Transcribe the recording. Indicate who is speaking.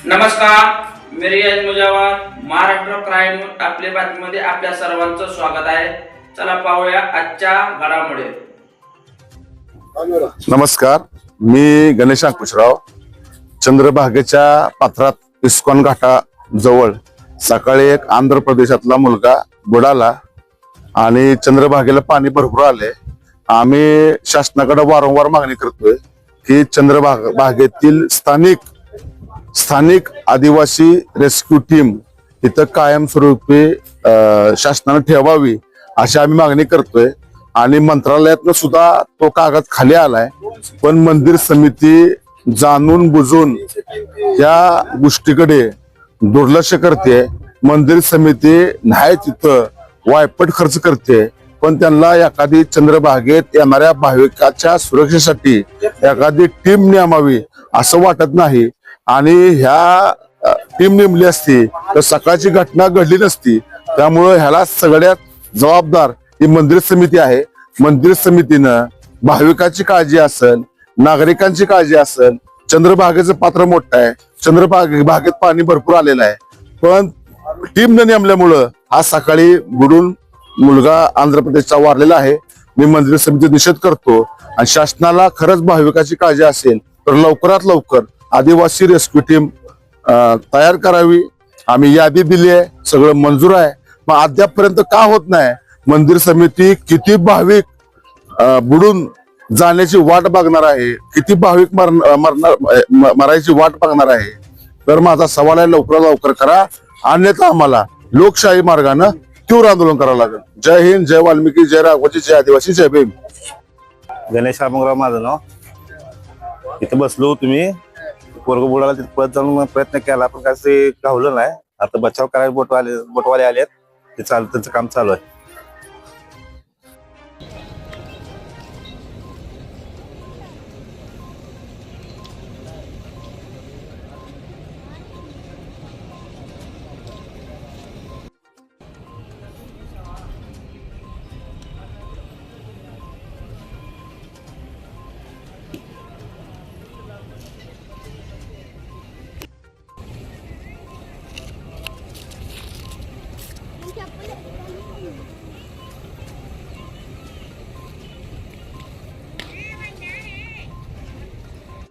Speaker 1: नमस्कार, मी रियाज मुजावर, महाराष्ट्र क्राईम आपल्या बातमीमध्ये आपल्या सर्वांचं स्वागत आहे. चला पाहूया आजच्या घडामोडी.
Speaker 2: नमस्कार, मी गणेश अंकुशराव. चंद्रभागेच्या पात्रात इस्कॉन घाटा जवळ सकाळी एक आंध्र प्रदेशातला मुलगा बुडाला आणि चंद्रभागेला पाणी भरपूर आले. आम्ही शासनाकडे वारंवार मागणी करतोय की चंद्रभागेतील स्थानिक आदिवासी रेस्क्यू टीम इथं कायमस्वरूपी शासनाने ठेवावी अशी आम्ही मागणी करतोय. आणि मंत्रालयातनं सुद्धा तो कागद खाली आलाय, पण मंदिर समिती जाणून बुजून या गोष्टीकडे दुर्लक्ष करते. मंदिर समिती नाही तिथं वायपट खर्च करते, पण त्यांना एखादी चंद्रभागेत येणाऱ्या भाविकाच्या सुरक्षेसाठी एखादी टीम नेमावी असं वाटत नाही. आणि ह्या टीम नेमली असती तर सकाळची घटना घडली नसती. त्यामुळे ह्याला सगळ्यात जबाबदार ही मंदिर समिती आहे. मंदिर समितीनं भाविकाची काळजी असेल, नागरिकांची काळजी असेल. चंद्रभागेचं पात्र मोठं आहे, चंद्रभागेत पाणी भरपूर आलेलं आहे, पण टीम न नेमल्यामुळं आज सकाळी बुडून मुलगा आंध्र प्रदेशचा वारलेला आहे. मी मंदिर समिती निषेध करतो आणि शासनाला खरंच भाविकाची काळजी असेल तर लवकरात लवकर आदिवासी रेस्क्यू टीम तयार करावी. आम्ही यादी दिली आहे, सगळं मंजूर आहे, पण अद्यापपर्यंत का होत नाही? मंदिर समिती किती भाविक बुडून जाण्याची वाट बघणार आहे, किती भाविक मरायची वाट बघणार आहे? तर माझा सवाल आहे, लवकरात लवकर करा, अन्यथा आम्हाला लोकशाही मार्गानं तीव्र आंदोलन करावं लागेल. जय हिंद, जय वाल्मिकी, जय राघोजी, जय आदिवासी, जय भीम.
Speaker 3: गणेश आमंगराव माझं नाव. इथे बसलो, तुम्ही पोरग बुडाला तिथे परत जाऊन प्रयत्न केला, पण काय ते गावलं नाही. आता बचाव करायला बोटवाले आले, ते त्यांचं काम चालू आहे.